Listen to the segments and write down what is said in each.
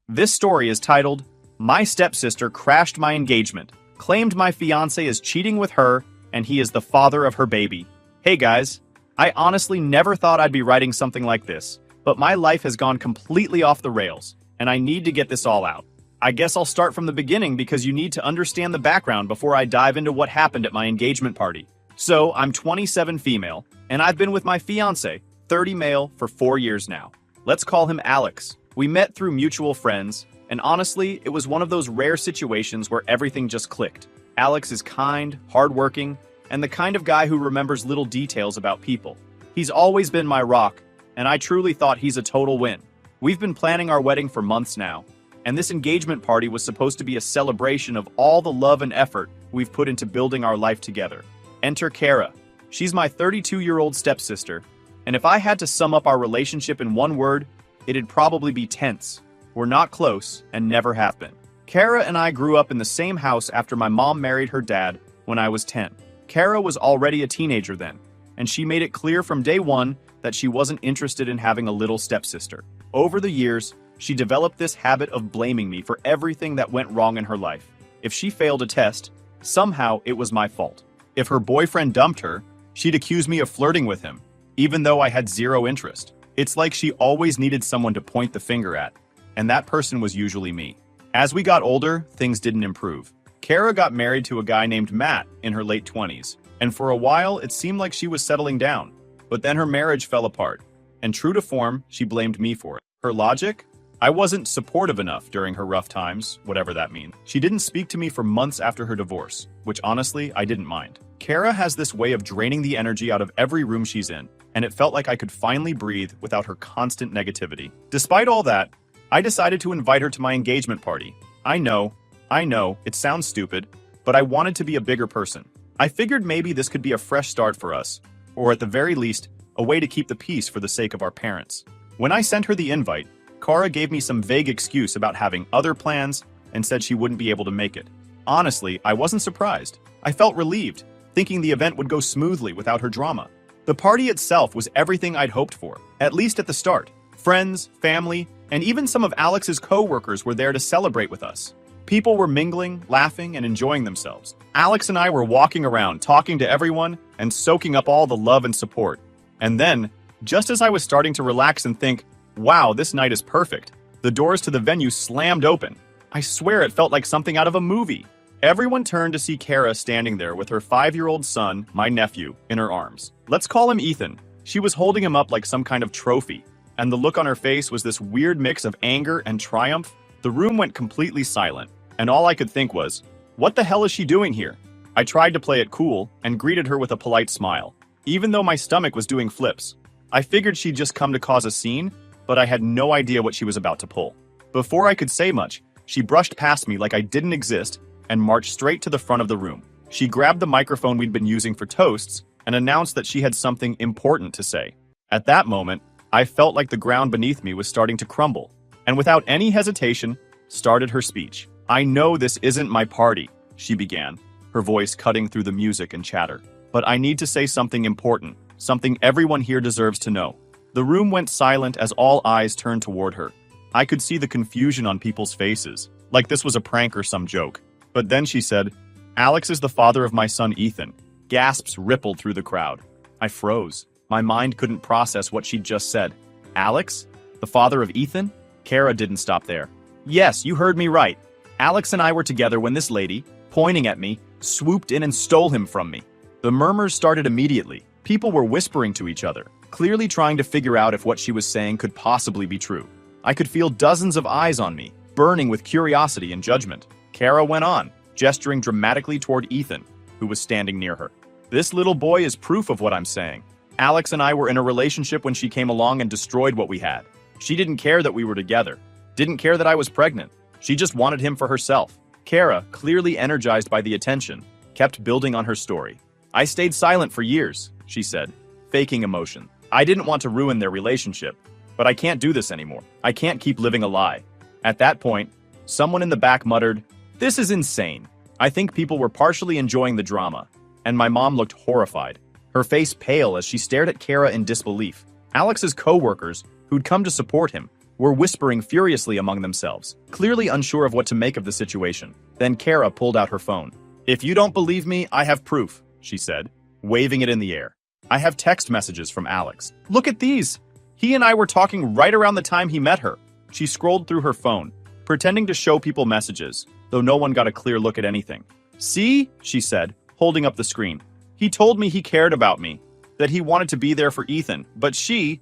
This story is titled, My Stepsister Crashed My Engagement, Claimed My Fiancé is Cheating with Her, and He is the Father of Her Baby. Hey guys, I honestly never thought I'd be writing something like this, but my life has gone completely off the rails, and I need to get this all out. I guess I'll start from the beginning because you need to understand the background before I dive into what happened at my engagement party. So, I'm 27 female, and I've been with my fiancé, 30 male, for 4 years now. Let's call him Alex. We met through mutual friends, and honestly, it was one of those rare situations where everything just clicked. Alex is kind, hardworking, and the kind of guy who remembers little details about people. He's always been my rock, and I truly thought he's a total win. We've been planning our wedding for months now, and this engagement party was supposed to be a celebration of all the love and effort we've put into building our life together. Enter Kara. She's my 32-year-old stepsister, and if I had to sum up our relationship in one word, it'd probably be tense. We're not close and never have been. Kara and I grew up in the same house after my mom married her dad when I was 10. Kara was already a teenager then, and she made it clear from day one that she wasn't interested in having a little stepsister. Over the years, she developed this habit of blaming me for everything that went wrong in her life. If she failed a test, somehow it was my fault. If her boyfriend dumped her, she'd accuse me of flirting with him, even though I had zero interest. It's like she always needed someone to point the finger at, and that person was usually me. As we got older, things didn't improve. Kara got married to a guy named Matt in her late 20s, and for a while it seemed like she was settling down. But then her marriage fell apart, and true to form, she blamed me for it. Her logic? I wasn't supportive enough during her rough times, whatever that means. She didn't speak to me for months after her divorce, which honestly, I didn't mind. Kara has this way of draining the energy out of every room she's in, and it felt like I could finally breathe without her constant negativity. Despite all that, I decided to invite her to my engagement party. I know, it sounds stupid, but I wanted to be a bigger person. I figured maybe this could be a fresh start for us, or at the very least, a way to keep the peace for the sake of our parents. When I sent her the invite, Kara gave me some vague excuse about having other plans and said she wouldn't be able to make it. Honestly, I wasn't surprised. I felt relieved, thinking the event would go smoothly without her drama. The party itself was everything I'd hoped for, at least at the start. Friends, family, and even some of Alex's co-workers were there to celebrate with us. People were mingling, laughing, and enjoying themselves. Alex and I were walking around, talking to everyone, and soaking up all the love and support. And then, just as I was starting to relax and think, wow, this night is perfect, the doors to the venue slammed open. I swear it felt like something out of a movie. Everyone turned to see Kara standing there with her 5-year-old son, my nephew, in her arms. Let's call him Ethan. She was holding him up like some kind of trophy, and the look on her face was this weird mix of anger and triumph. The room went completely silent, and all I could think was, what the hell is she doing here? I tried to play it cool and greeted her with a polite smile, even though my stomach was doing flips. I figured she'd just come to cause a scene, but I had no idea what she was about to pull. Before I could say much, she brushed past me like I didn't exist and marched straight to the front of the room. She grabbed the microphone we'd been using for toasts and announced that she had something important to say. At that moment, I felt like the ground beneath me was starting to crumble, and without any hesitation, started her speech. I know this isn't my party, she began, her voice cutting through the music and chatter. But I need to say something important, something everyone here deserves to know. The room went silent as all eyes turned toward her. I could see the confusion on people's faces, like this was a prank or some joke. But then she said, Alex is the father of my son Ethan. Gasps rippled through the crowd. I froze. My mind couldn't process what she'd just said. Alex? The father of Ethan? Kara didn't stop there. Yes, you heard me right. Alex and I were together when this lady, pointing at me, swooped in and stole him from me. The murmurs started immediately. People were whispering to each other, clearly trying to figure out if what she was saying could possibly be true. I could feel dozens of eyes on me, burning with curiosity and judgment. Kara went on, gesturing dramatically toward Ethan, who was standing near her. This little boy is proof of what I'm saying. Alex and I were in a relationship when she came along and destroyed what we had. She didn't care that we were together, didn't care that I was pregnant. She just wanted him for herself. Kara, clearly energized by the attention, kept building on her story. I stayed silent for years, she said, faking emotion. I didn't want to ruin their relationship, but I can't do this anymore. I can't keep living a lie. At that point, someone in the back muttered, "This is insane." I think people were partially enjoying the drama, and my mom looked horrified, her face pale as she stared at Kara in disbelief. Alex's co-workers, who'd come to support him, were whispering furiously among themselves, clearly unsure of what to make of the situation. Then Kara pulled out her phone. "If you don't believe me, I have proof," she said, waving it in the air. "I have text messages from Alex. Look at these! He and I were talking right around the time he met her." She scrolled through her phone, pretending to show people messages, though no one got a clear look at anything. "See?" she said, holding up the screen. "He told me he cared about me, that he wanted to be there for Ethan, but she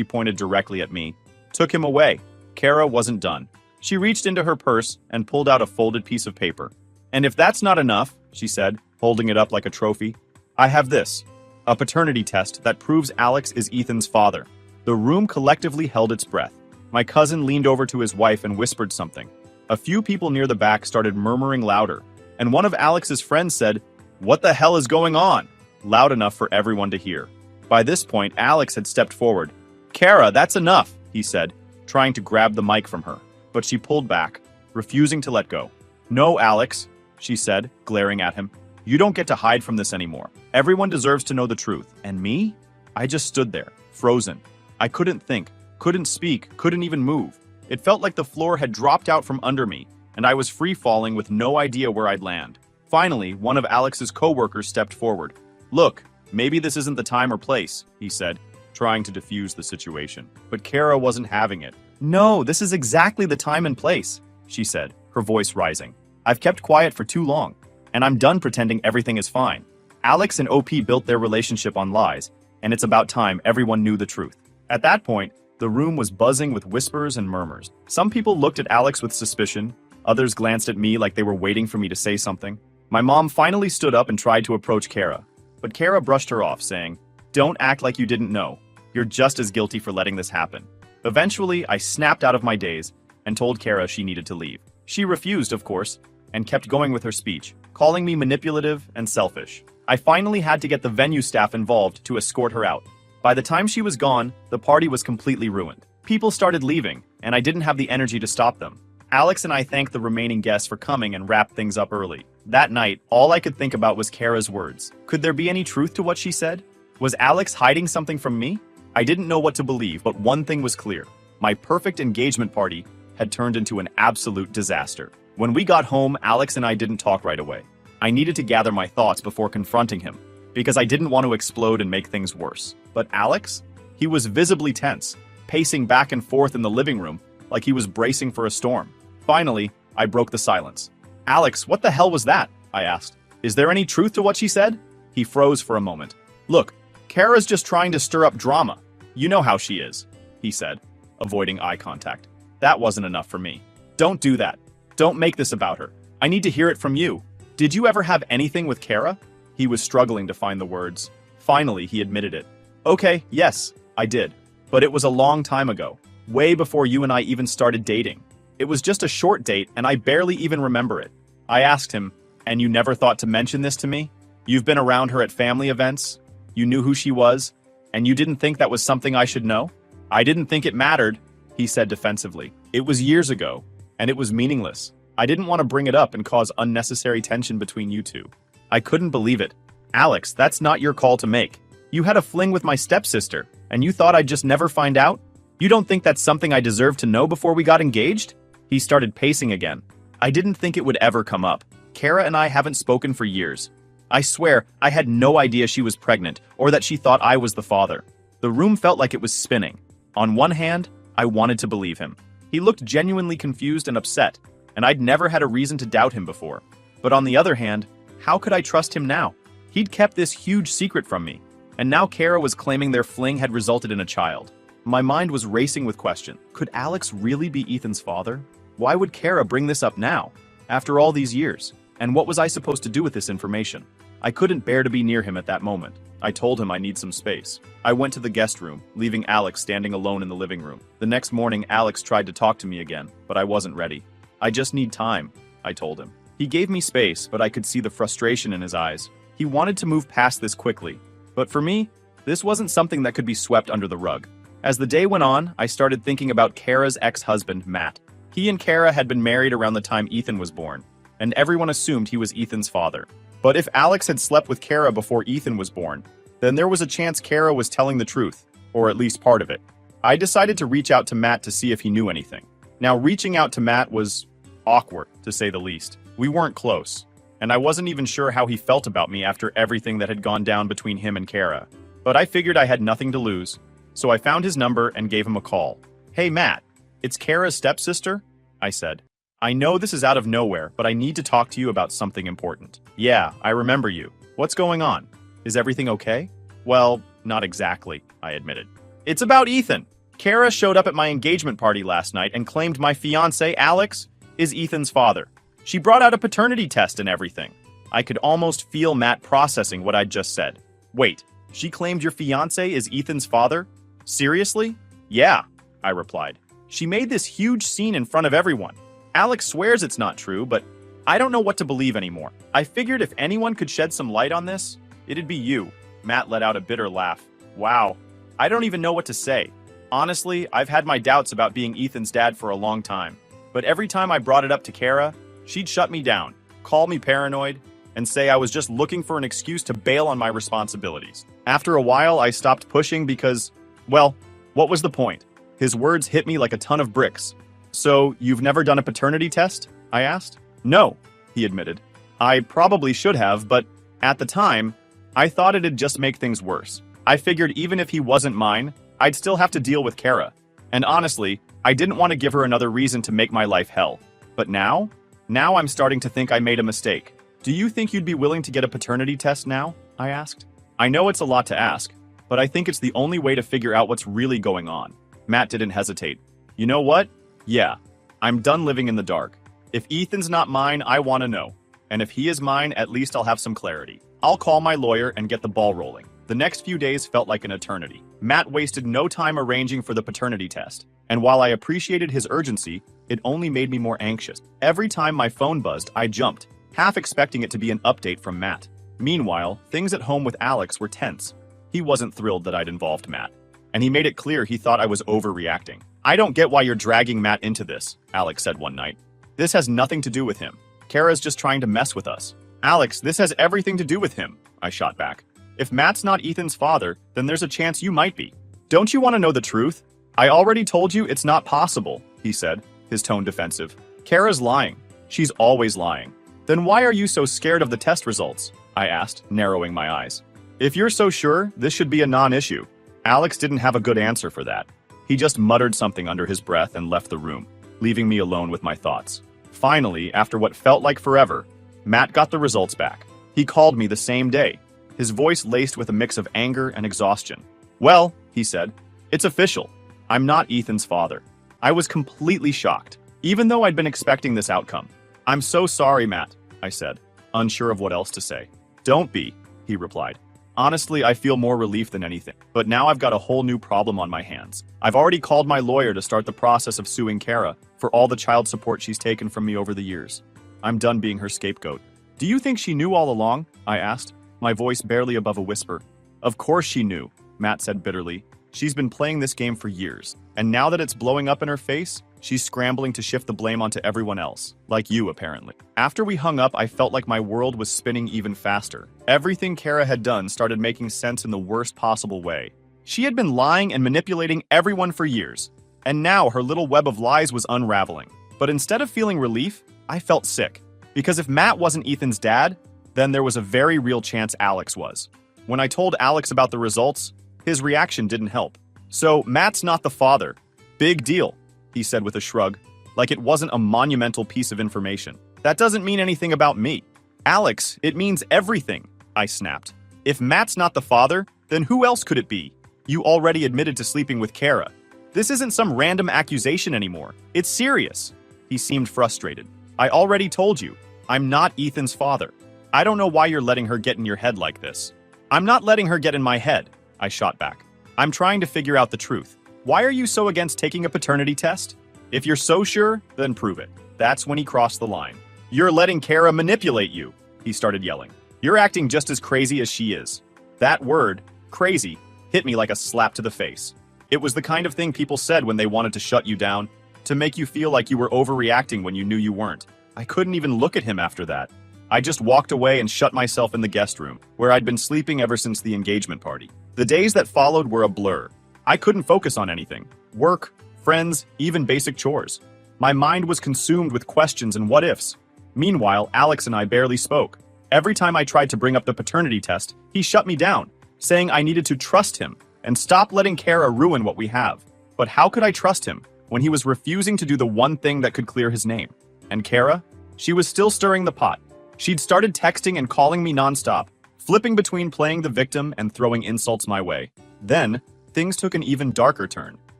pointed directly at me, took him away." Kara wasn't done. She reached into her purse and pulled out a folded piece of paper. "And if that's not enough," she said, holding it up like a trophy, "I have this, a paternity test that proves Alex is Ethan's father." The room collectively held its breath. My cousin leaned over to his wife and whispered something. A few people near the back started murmuring louder, and one of Alex's friends said, "What the hell is going on?" loud enough for everyone to hear. By this point, Alex had stepped forward. "Kara, that's enough," he said, trying to grab the mic from her, but she pulled back, refusing to let go. "No, Alex," she said, glaring at him. "You don't get to hide from this anymore. Everyone deserves to know the truth. And me?" I just stood there, frozen. I couldn't think, couldn't speak, couldn't even move. It felt like the floor had dropped out from under me, and I was free-falling with no idea where I'd land. Finally, one of Alex's co-workers stepped forward. "Look, maybe this isn't the time or place," he said, trying to defuse the situation. But Kara wasn't having it. "No, this is exactly the time and place," she said, her voice rising. "I've kept quiet for too long, and I'm done pretending everything is fine. Alex and OP built their relationship on lies, and it's about time everyone knew the truth." At that point, the room was buzzing with whispers and murmurs. Some people looked at Alex with suspicion, others glanced at me like they were waiting for me to say something. My mom finally stood up and tried to approach Kara, but Kara brushed her off, saying, "Don't act like you didn't know. You're just as guilty for letting this happen." Eventually, I snapped out of my daze and told Kara she needed to leave. She refused, of course, and kept going with her speech, calling me manipulative and selfish. I finally had to get the venue staff involved to escort her out. By the time she was gone, the party was completely ruined. People started leaving, and I didn't have the energy to stop them. Alex and I thanked the remaining guests for coming and wrapped things up early. That night, all I could think about was Kara's words. Could there be any truth to what she said? Was Alex hiding something from me? I didn't know what to believe, but one thing was clear. My perfect engagement party had turned into an absolute disaster. When we got home, Alex and I didn't talk right away. I needed to gather my thoughts before confronting him, because I didn't want to explode and make things worse. But Alex? He was visibly tense, pacing back and forth in the living room like he was bracing for a storm. Finally, I broke the silence. "Alex, what the hell was that?" I asked. "Is there any truth to what she said?" He froze for a moment. "Look, Kara's just trying to stir up drama. You know how she is," he said, avoiding eye contact. That wasn't enough for me. "Don't do that. Don't make this about her. I need to hear it from you. Did you ever have anything with Kara?" He was struggling to find the words. Finally, he admitted it. "Okay, yes, I did. But it was a long time ago. Way before you and I even started dating. It was just a short date, and I barely even remember it." I asked him, "And you never thought to mention this to me? You've been around her at family events. You knew who she was, and you didn't think that was something I should know?" "I didn't think it mattered," he said defensively. "It was years ago, and it was meaningless. I didn't want to bring it up and cause unnecessary tension between you two." I couldn't believe it. "Alex, that's not your call to make. You had a fling with my stepsister, and you thought I'd just never find out? You don't think that's something I deserved to know before we got engaged?" He started pacing again. "I didn't think it would ever come up. Kara and I haven't spoken for years. I swear, I had no idea she was pregnant, or that she thought I was the father." The room felt like it was spinning. On one hand, I wanted to believe him. He looked genuinely confused and upset, and I'd never had a reason to doubt him before. But on the other hand, how could I trust him now? He'd kept this huge secret from me, and now Kara was claiming their fling had resulted in a child. My mind was racing with question. Could Alex really be Ethan's father? Why would Kara bring this up now, after all these years? And what was I supposed to do with this information? I couldn't bear to be near him at that moment. I told him I need some space. I went to the guest room, leaving Alex standing alone in the living room. The next morning, Alex tried to talk to me again, but I wasn't ready. "I just need time," I told him. He gave me space, but I could see the frustration in his eyes. He wanted to move past this quickly. But for me, this wasn't something that could be swept under the rug. As the day went on, I started thinking about Kara's ex-husband, Matt. He and Kara had been married around the time Ethan was born, and everyone assumed he was Ethan's father. But if Alex had slept with Kara before Ethan was born, then there was a chance Kara was telling the truth, or at least part of it. I decided to reach out to Matt to see if he knew anything. Now, reaching out to Matt was awkward, to say the least. We weren't close, and I wasn't even sure how he felt about me after everything that had gone down between him and Kara. But I figured I had nothing to lose, so I found his number and gave him a call. "Hey, Matt, it's Kara's stepsister?" I said. "I know this is out of nowhere, but I need to talk to you about something important." "Yeah, I remember you. What's going on? Is everything okay?" "Well, not exactly," I admitted. "It's about Ethan. Kara showed up at my engagement party last night and claimed my fiancé, Alex, is Ethan's father. She brought out a paternity test and everything." I could almost feel Matt processing what I'd just said. "Wait, she claimed your fiancé is Ethan's father? Seriously?" "Yeah," I replied. "She made this huge scene in front of everyone. Alex swears it's not true, but I don't know what to believe anymore. I figured if anyone could shed some light on this, it'd be you." Matt let out a bitter laugh. "Wow, I don't even know what to say. Honestly, I've had my doubts about being Ethan's dad for a long time. But every time I brought it up to Kara, she'd shut me down, call me paranoid, and say I was just looking for an excuse to bail on my responsibilities. After a while, I stopped pushing because, well, what was the point?" His words hit me like a ton of bricks. "So, you've never done a paternity test?" I asked. "No," he admitted. "I probably should have, but at the time, I thought it'd just make things worse. I figured even if he wasn't mine, I'd still have to deal with Kara. And honestly, I didn't want to give her another reason to make my life hell. But now I'm starting to think I made a mistake." "Do you think you'd be willing to get a paternity test now?" I asked. "I know it's a lot to ask, but I think it's the only way to figure out what's really going on." Matt didn't hesitate. "You know what? Yeah, I'm done living in the dark. If Ethan's not mine, I want to know. And if he is mine, at least I'll have some clarity. I'll call my lawyer and get the ball rolling." The next few days felt like an eternity. Matt wasted no time arranging for the paternity test, and while I appreciated his urgency, it only made me more anxious. Every time my phone buzzed, I jumped, half expecting it to be an update from Matt. Meanwhile, things at home with Alex were tense. He wasn't thrilled that I'd involved Matt, and he made it clear he thought I was overreacting. "I don't get why you're dragging Matt into this," Alex said one night. "This has nothing to do with him. Kara's just trying to mess with us." "Alex, this has everything to do with him," I shot back. "If Matt's not Ethan's father, then there's a chance you might be. Don't you want to know the truth?" "I already told you it's not possible," he said, his tone defensive. "Kara's lying. She's always lying." "Then why are you so scared of the test results?" I asked, narrowing my eyes. "If you're so sure, this should be a non-issue." Alex didn't have a good answer for that. He just muttered something under his breath and left the room, leaving me alone with my thoughts. Finally, after what felt like forever, Matt got the results back. He called me the same day, his voice laced with a mix of anger and exhaustion. "Well," he said, "it's official. I'm not Ethan's father." I was completely shocked, even though I'd been expecting this outcome. "I'm so sorry, Matt," I said, unsure of what else to say. "Don't be," he replied. "Honestly, I feel more relief than anything. But now I've got a whole new problem on my hands. I've already called my lawyer to start the process of suing Kara for all the child support she's taken from me over the years. I'm done being her scapegoat." "Do you think she knew all along?" I asked, my voice barely above a whisper. "Of course she knew," Matt said bitterly. "She's been playing this game for years, and now that it's blowing up in her face, she's scrambling to shift the blame onto everyone else, like you apparently." After we hung up, I felt like my world was spinning even faster. Everything Kara had done started making sense in the worst possible way. She had been lying and manipulating everyone for years, and now her little web of lies was unraveling. But instead of feeling relief, I felt sick. Because if Matt wasn't Ethan's dad, then there was a very real chance Alex was. When I told Alex about the results, his reaction didn't help. "So, Matt's not the father. Big deal," he said with a shrug, like it wasn't a monumental piece of information. "That doesn't mean anything about me." "Alex, it means everything," I snapped. "If Matt's not the father, then who else could it be? You already admitted to sleeping with Kara. This isn't some random accusation anymore. It's serious." He seemed frustrated. "I already told you, I'm not Ethan's father. I don't know why you're letting her get in your head like this." "I'm not letting her get in my head," I shot back. "I'm trying to figure out the truth. Why are you so against taking a paternity test? If you're so sure, then prove it." That's when he crossed the line. "You're letting Kara manipulate you," he started yelling. "You're acting just as crazy as she is." That word, crazy, hit me like a slap to the face. It was the kind of thing people said when they wanted to shut you down, to make you feel like you were overreacting when you knew you weren't. I couldn't even look at him after that. I just walked away and shut myself in the guest room, where I'd been sleeping ever since the engagement party. The days that followed were a blur. I couldn't focus on anything. Work, friends, even basic chores. My mind was consumed with questions and what-ifs. Meanwhile, Alex and I barely spoke. Every time I tried to bring up the paternity test, he shut me down, saying I needed to trust him and stop letting Kara ruin what we have. But how could I trust him when he was refusing to do the one thing that could clear his name? And Kara? She was still stirring the pot. She'd started texting and calling me nonstop, flipping between playing the victim and throwing insults my way. Then, things took an even darker turn.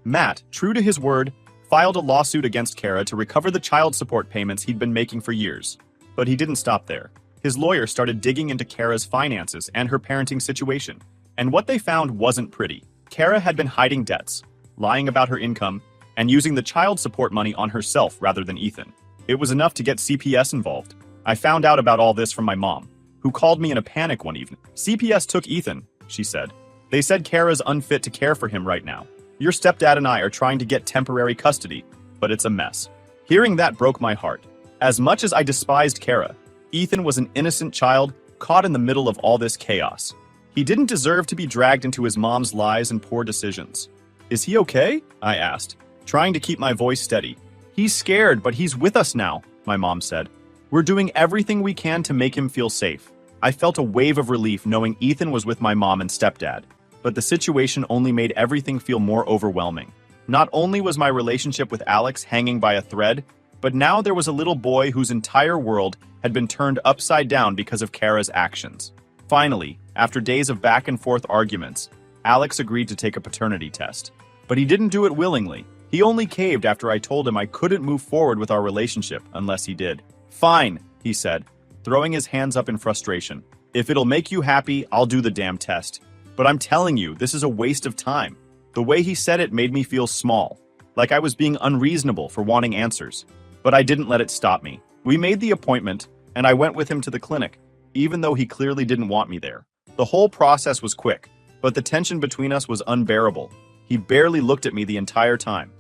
Matt, true to his word, filed a lawsuit against Kara to recover the child support payments he'd been making for years. But he didn't stop there. His lawyer started digging into Kara's finances and her parenting situation. And what they found wasn't pretty. Kara had been hiding debts, lying about her income, and using the child support money on herself rather than Ethan. It was enough to get CPS involved. I found out about all this from my mom, who called me in a panic one evening. CPS took Ethan, she said. They said Kara's unfit to care for him right now. Your stepdad and I are trying to get temporary custody, but it's a mess. Hearing that broke my heart. As much as I despised Kara, Ethan was an innocent child caught in the middle of all this chaos. He didn't deserve to be dragged into his mom's lies and poor decisions. Is he okay? I asked, trying to keep my voice steady. He's scared, but he's with us now, my mom said. We're doing everything we can to make him feel safe. I felt a wave of relief knowing Ethan was with my mom and stepdad, but the situation only made everything feel more overwhelming. Not only was my relationship with Alex hanging by a thread, but now there was a little boy whose entire world had been turned upside down because of Kara's actions. Finally, after days of back and forth arguments, Alex agreed to take a paternity test. But he didn't do it willingly. He only caved after I told him I couldn't move forward with our relationship unless he did. Fine, he said, throwing his hands up in frustration. If it'll make you happy, I'll do the damn test. But I'm telling you, this is a waste of time. The way he said it made me feel small, like I was being unreasonable for wanting answers. But I didn't let it stop me. We made the appointment, and I went with him to the clinic, even though he clearly didn't want me there. The whole process was quick, but the tension between us was unbearable. He barely looked at me the entire time.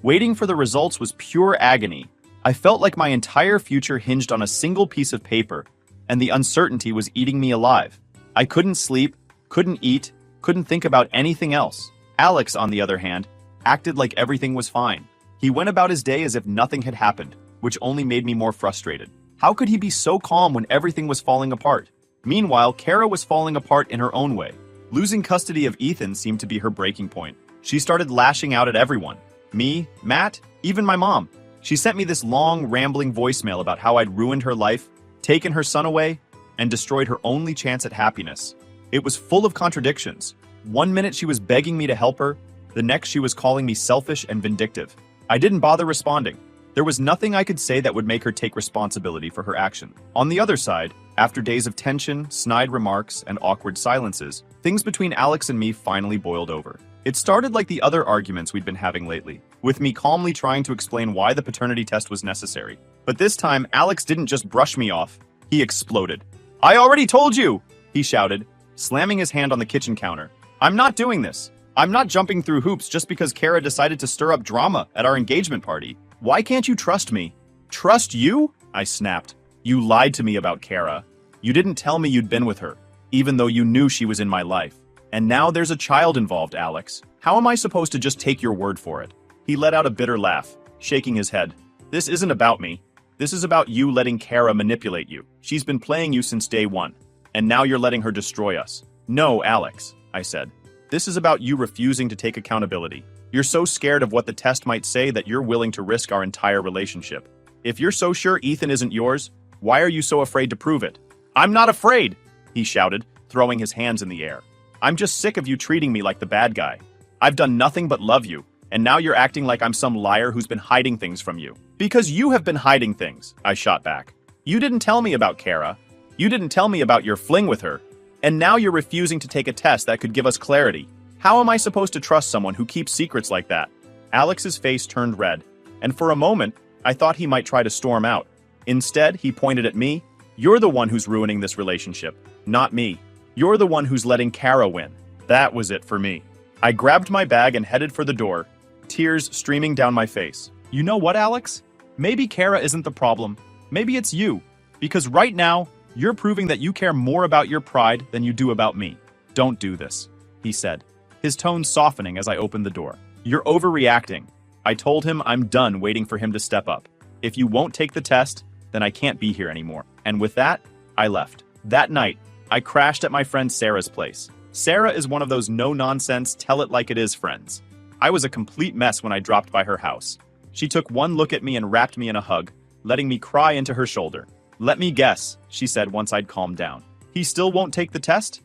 Waiting for the results was pure agony. I felt like my entire future hinged on a single piece of paper, and the uncertainty was eating me alive. I couldn't sleep, couldn't eat, couldn't think about anything else. Alex, on the other hand, acted like everything was fine. He went about his day as if nothing had happened, which only made me more frustrated. How could he be so calm when everything was falling apart? Meanwhile, Kara was falling apart in her own way. Losing custody of Ethan seemed to be her breaking point. She started lashing out at everyone. Me, Matt, even my mom. She sent me this long, rambling voicemail about how I'd ruined her life, taken her son away, and destroyed her only chance at happiness. It was full of contradictions. One minute she was begging me to help her, the next she was calling me selfish and vindictive. I didn't bother responding. There was nothing I could say that would make her take responsibility for her action. On the other side, after days of tension, snide remarks, and awkward silences, things between Alex and me finally boiled over. It started like the other arguments we'd been having lately, with me calmly trying to explain why the paternity test was necessary. But this time, Alex didn't just brush me off. He exploded. "I already told you!" he shouted, slamming his hand on the kitchen counter. "I'm not doing this. I'm not jumping through hoops just because Kara decided to stir up drama at our engagement party. Why can't you trust me?" "Trust you?" I snapped. "You lied to me about Kara. You didn't tell me you'd been with her, even though you knew she was in my life. And now there's a child involved, Alex. How am I supposed to just take your word for it?" He let out a bitter laugh, shaking his head. "This isn't about me. This is about you letting Kara manipulate you. She's been playing you since day one, and now you're letting her destroy us." "No, Alex," I said. "This is about you refusing to take accountability. You're so scared of what the test might say that you're willing to risk our entire relationship. If you're so sure Ethan isn't yours, why are you so afraid to prove it?" "I'm not afraid," he shouted, throwing his hands in the air. "I'm just sick of you treating me like the bad guy. I've done nothing but love you, and now you're acting like I'm some liar who's been hiding things from you." "Because you have been hiding things," I shot back. "You didn't tell me about Kara. You didn't tell me about your fling with her. And now you're refusing to take a test that could give us clarity. How am I supposed to trust someone who keeps secrets like that?" Alex's face turned red, and for a moment, I thought he might try to storm out. Instead, he pointed at me. "You're the one who's ruining this relationship, not me. You're the one who's letting Kara win." That was it for me. I grabbed my bag and headed for the door, tears streaming down my face. "You know what, Alex? Maybe Kara isn't the problem. Maybe it's you. Because right now, you're proving that you care more about your pride than you do about me. Don't do this," he said, his tone softening as I opened the door. "You're overreacting." I told him I'm done waiting for him to step up. "If you won't take the test, then I can't be here anymore." And with that, I left. That night, I crashed at my friend Sarah's place. Sarah is one of those no-nonsense, tell-it-like-it-is friends. I was a complete mess when I dropped by her house. She took one look at me and wrapped me in a hug, letting me cry into her shoulder. "Let me guess," she said once I'd calmed down. "He still won't take the test?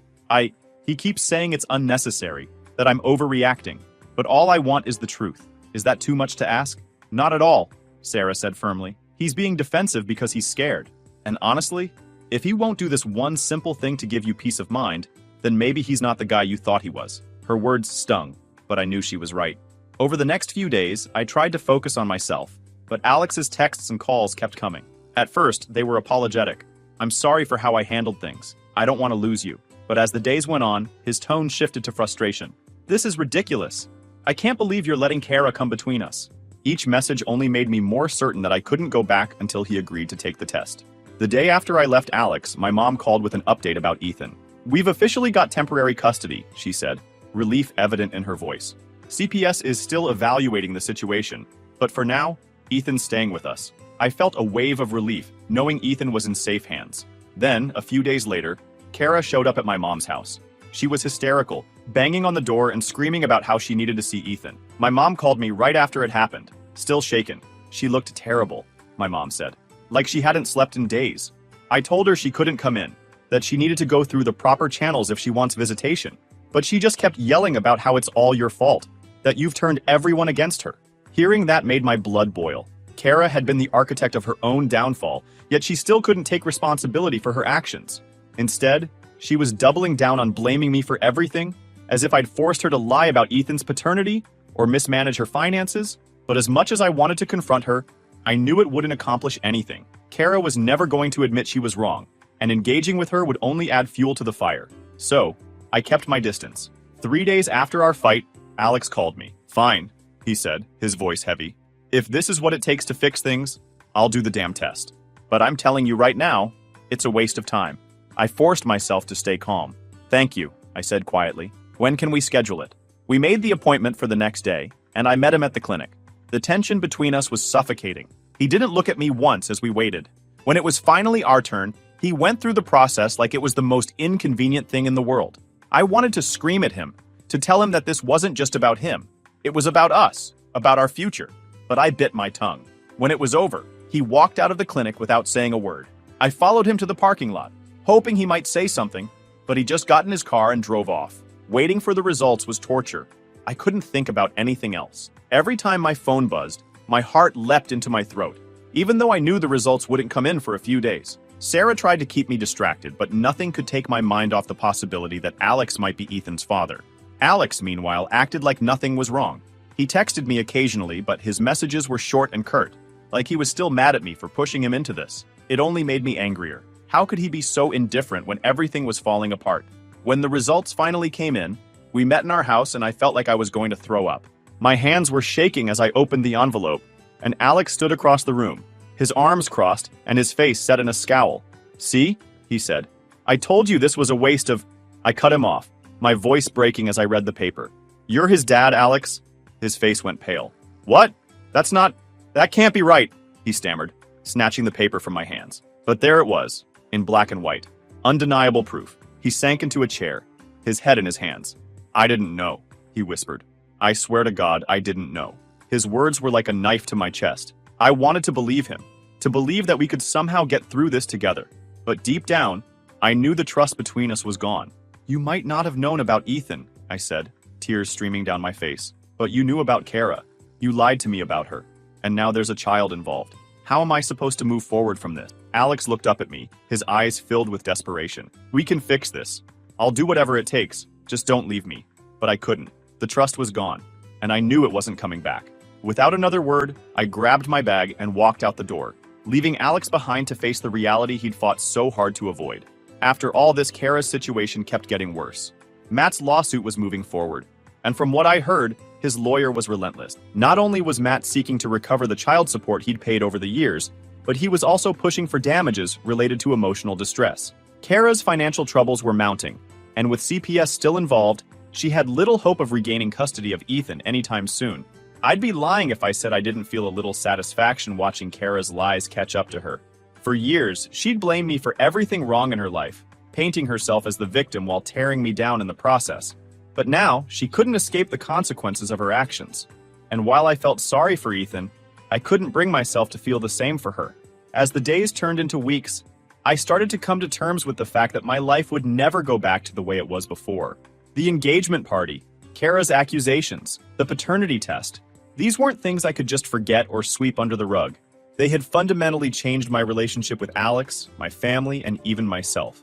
He keeps saying it's unnecessary, that I'm overreacting. But all I want is the truth. Is that too much to ask?" "Not at all," Sarah said firmly. "He's being defensive because he's scared. And honestly, if he won't do this one simple thing to give you peace of mind, then maybe he's not the guy you thought he was." Her words stung, but I knew she was right. Over the next few days, I tried to focus on myself, but Alex's texts and calls kept coming. At first, they were apologetic. "I'm sorry for how I handled things. I don't want to lose you." But as the days went on, his tone shifted to frustration. "This is ridiculous. I can't believe you're letting Kara come between us." Each message only made me more certain that I couldn't go back until he agreed to take the test. The day after I left Alex, my mom called with an update about Ethan. "We've officially got temporary custody," she said, relief evident in her voice. "CPS is still evaluating the situation, but for now, Ethan's staying with us." I felt a wave of relief, knowing Ethan was in safe hands. Then, a few days later, Kara showed up at my mom's house. She was hysterical, banging on the door and screaming about how she needed to see Ethan. My mom called me right after it happened, still shaken. "She looked terrible," my mom said, "like she hadn't slept in days." I told her she couldn't come in, that she needed to go through the proper channels if she wants visitation. But she just kept yelling about how it's all your fault, that you've turned everyone against her. Hearing that made my blood boil. Kara had been the architect of her own downfall, yet she still couldn't take responsibility for her actions. Instead, she was doubling down on blaming me for everything, as if I'd forced her to lie about Ethan's paternity or mismanage her finances. But as much as I wanted to confront her, I knew it wouldn't accomplish anything. Kara was never going to admit she was wrong, and engaging with her would only add fuel to the fire. So, I kept my distance. 3 days after our fight, Alex called me. "Fine," he said, his voice heavy. "If this is what it takes to fix things, I'll do the damn test. But I'm telling you right now, it's a waste of time." I forced myself to stay calm. "Thank you," I said quietly. "When can we schedule it?" We made the appointment for the next day, and I met him at the clinic. The tension between us was suffocating. He didn't look at me once as we waited. When it was finally our turn, he went through the process like it was the most inconvenient thing in the world. I wanted to scream at him, to tell him that this wasn't just about him. It was about us, about our future. But I bit my tongue. When it was over, he walked out of the clinic without saying a word. I followed him to the parking lot, hoping he might say something, but he just got in his car and drove off. Waiting for the results was torture. I couldn't think about anything else. Every time my phone buzzed, my heart leapt into my throat, even though I knew the results wouldn't come in for a few days. Sarah tried to keep me distracted, but nothing could take my mind off the possibility that Alex might be Ethan's father. Alex, meanwhile, acted like nothing was wrong. He texted me occasionally, but his messages were short and curt, like he was still mad at me for pushing him into this. It only made me angrier. How could he be so indifferent when everything was falling apart? When the results finally came in, we met in our house and I felt like I was going to throw up. My hands were shaking as I opened the envelope, and Alex stood across the room, his arms crossed and his face set in a scowl. "See?" he said. "I told you this was a waste of—" I cut him off, my voice breaking as I read the paper. "You're his dad, Alex?" His face went pale. "What? That can't be right," he stammered, snatching the paper from my hands. But there it was, in black and white. Undeniable proof. He sank into a chair, his head in his hands. "I didn't know," he whispered. "I swear to God, I didn't know." His words were like a knife to my chest. I wanted to believe him, to believe that we could somehow get through this together. But deep down, I knew the trust between us was gone. "You might not have known about Ethan," I said, tears streaming down my face. "But you knew about Kara. You lied to me about her. And now there's a child involved. How am I supposed to move forward from this?" Alex looked up at me, his eyes filled with desperation. "We can fix this. I'll do whatever it takes. Just don't leave me." But I couldn't. The trust was gone, and I knew it wasn't coming back. Without another word, I grabbed my bag and walked out the door, leaving Alex behind to face the reality he'd fought so hard to avoid. After all this, Kara's situation kept getting worse. Matt's lawsuit was moving forward, and from what I heard, his lawyer was relentless. Not only was Matt seeking to recover the child support he'd paid over the years, but he was also pushing for damages related to emotional distress. Kara's financial troubles were mounting, and with CPS still involved, She had little hope of regaining custody of Ethan anytime soon. I'd be lying if I said I didn't feel a little satisfaction watching Kara's lies catch up to her. For years, she'd blame me for everything wrong in her life, painting herself as the victim while tearing me down in the process. But now, she couldn't escape the consequences of her actions. And while I felt sorry for Ethan, I couldn't bring myself to feel the same for her. As the days turned into weeks, I started to come to terms with the fact that my life would never go back to the way it was before. The engagement party, Kara's accusations, the paternity test. These weren't things I could just forget or sweep under the rug. They had fundamentally changed my relationship with Alex, my family, and even myself.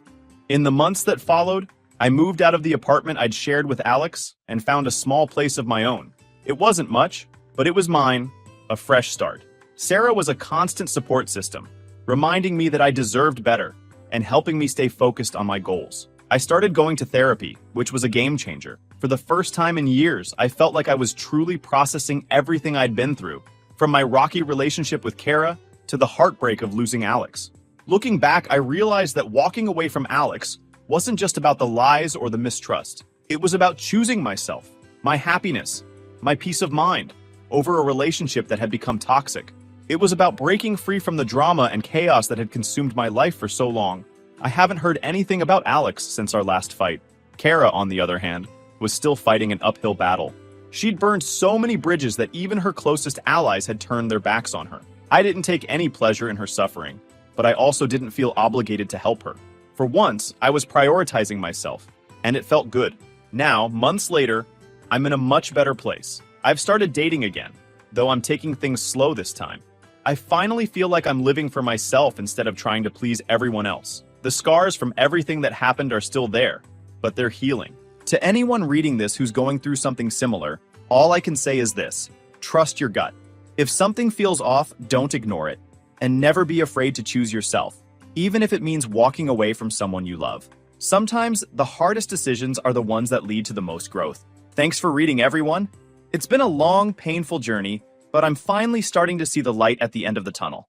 In the months that followed, I moved out of the apartment I'd shared with Alex and found a small place of my own. It wasn't much, but it was mine, a fresh start. Sarah was a constant support system, reminding me that I deserved better and helping me stay focused on my goals. I started going to therapy, which was a game changer. For the first time in years, I felt like I was truly processing everything I'd been through, from my rocky relationship with Kara to the heartbreak of losing Alex. Looking back, I realized that walking away from Alex wasn't just about the lies or the mistrust. It was about choosing myself, my happiness, my peace of mind, over a relationship that had become toxic. It was about breaking free from the drama and chaos that had consumed my life for so long. I haven't heard anything about Alex since our last fight. Kara, on the other hand, was still fighting an uphill battle. She'd burned so many bridges that even her closest allies had turned their backs on her. I didn't take any pleasure in her suffering, but I also didn't feel obligated to help her. For once, I was prioritizing myself, and it felt good. Now, months later, I'm in a much better place. I've started dating again, though I'm taking things slow this time. I finally feel like I'm living for myself instead of trying to please everyone else. The scars from everything that happened are still there, but they're healing. To anyone reading this who's going through something similar, all I can say is this: trust your gut. If something feels off, don't ignore it, and never be afraid to choose yourself, even if it means walking away from someone you love. Sometimes the hardest decisions are the ones that lead to the most growth. Thanks for reading, everyone. It's been a long, painful journey, but I'm finally starting to see the light at the end of the tunnel.